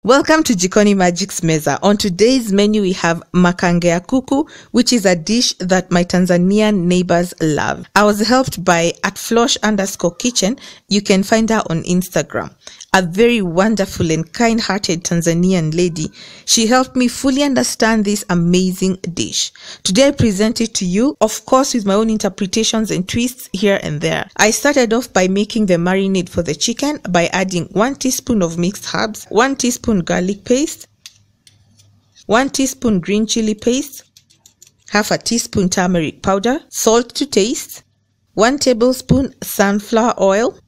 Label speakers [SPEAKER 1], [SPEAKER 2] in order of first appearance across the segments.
[SPEAKER 1] Welcome to Jikoni Magic's Meza. On today's menu, we have Makange Kuku, which is a dish that my Tanzanian neighbors love. I was helped by @flosh_kitchen. You can find her on Instagram. A very wonderful and kind-hearted Tanzanian lady. She helped me fully understand this amazing dish. Today I present it to you, of course with my own interpretations and twists here and there. I started off by making the marinade for the chicken by adding 1 teaspoon of mixed herbs, 1 teaspoon garlic paste, 1 teaspoon green chili paste, half a teaspoon turmeric powder, salt to taste, 1 tablespoon sunflower oil,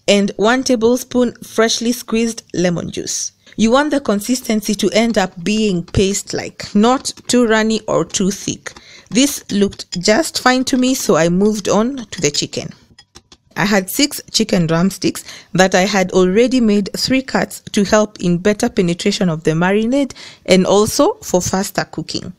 [SPEAKER 1] and 1 tablespoon freshly squeezed lemon juice. You want the consistency to end up being paste-like, not too runny or too thick. This looked just fine to me, so I moved on to the chicken. I had 6 chicken drumsticks that I had already made 3 cuts to help in better penetration of the marinade and also for faster cooking.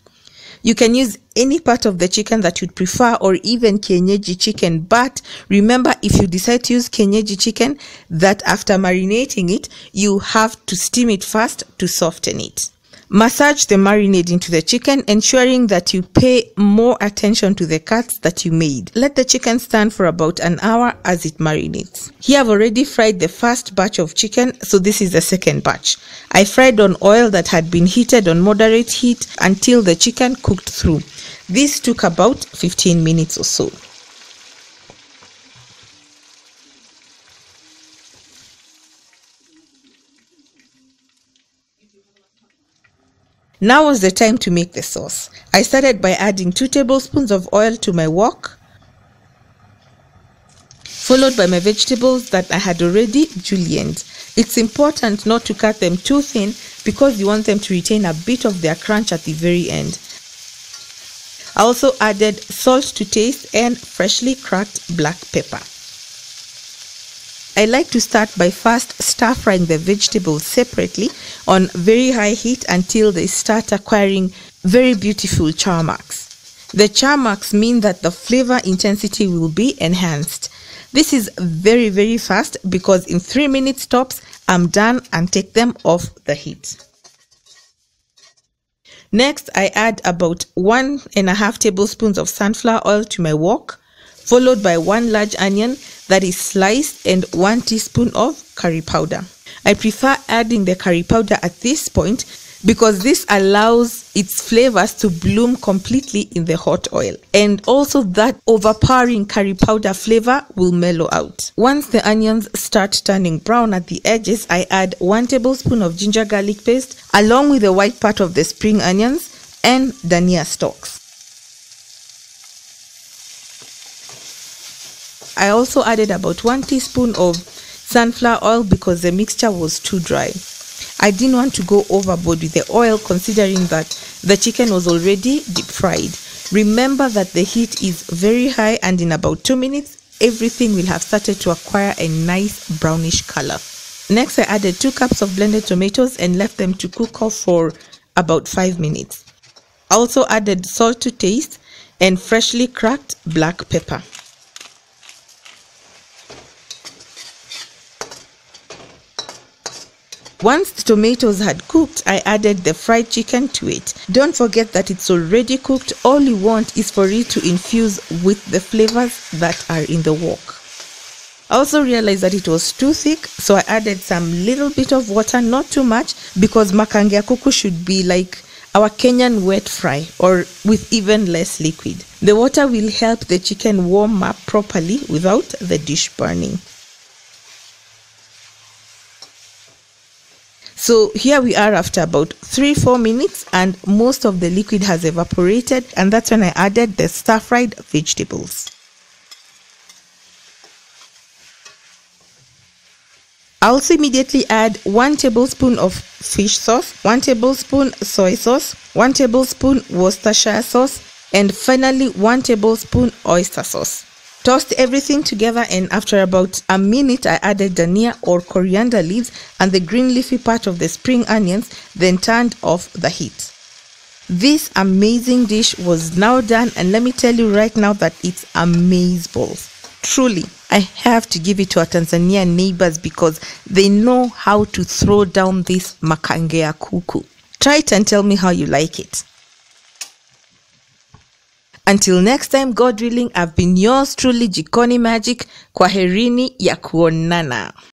[SPEAKER 1] You can use any part of the chicken that you'd prefer, or even kienyeji chicken, but remember, if you decide to use kienyeji chicken, that after marinating it, you have to steam it first to soften it. Massage the marinade into the chicken, ensuring that you pay more attention to the cuts that you made. Let the chicken stand for about an hour as it marinates. Here I've already fried the first batch of chicken, so this is the second batch. I fried on oil that had been heated on moderate heat until the chicken cooked through. This took about 15 minutes or so. Now was the time to make the sauce. I started by adding 2 tablespoons of oil to my wok, followed by my vegetables that I had already julienned. It's important not to cut them too thin because you want them to retain a bit of their crunch at the very end. I also added salt to taste and freshly cracked black pepper. I like to start by first stir-frying the vegetables separately on very high heat until they start acquiring very beautiful char marks. The char marks mean that the flavor intensity will be enhanced. This is very fast because in 3 minutes tops, I'm done and take them off the heat. Next, I add about 1.5 tablespoons of sunflower oil to my wok, followed by 1 large onion that is sliced and 1 teaspoon of curry powder. I prefer adding the curry powder at this point because this allows its flavors to bloom completely in the hot oil, and also that overpowering curry powder flavor will mellow out. Once the onions start turning brown at the edges, I add 1 tablespoon of ginger garlic paste along with the white part of the spring onions and dhania stalks. I also added about 1 teaspoon of sunflower oil because the mixture was too dry. I didn't want to go overboard with the oil considering that the chicken was already deep fried. Remember that the heat is very high, and in about 2 minutes, everything will have started to acquire a nice brownish color. Next, I added 2 cups of blended tomatoes and left them to cook off for about 5 minutes. I also added salt to taste and freshly cracked black pepper. Once the tomatoes had cooked, I added the fried chicken to it. Don't forget that it's already cooked. All you want is for it to infuse with the flavors that are in the wok. I also realized that it was too thick, so I added some little bit of water, not too much, because Makange Kuku should be like our Kenyan wet fry, or with even less liquid. The water will help the chicken warm up properly without the dish burning. So here we are after about 3-4 minutes, and most of the liquid has evaporated, and that's when I added the stir-fried vegetables. I also immediately add 1 tablespoon of fish sauce, 1 tablespoon soy sauce, 1 tablespoon Worcestershire sauce, and finally 1 tablespoon oyster sauce. Tossed everything together, and after about a minute, I added dhania or coriander leaves and the green leafy part of the spring onions, then turned off the heat. This amazing dish was now done, and let me tell you right now that it's amazeballs. Truly. I have to give it to our Tanzanian neighbors because they know how to throw down this Makange ya Kuku. Try it and tell me how you like it. Until next time, God willing, I've been yours truly, Jikoni Magic. Kwaherini ya kuonana.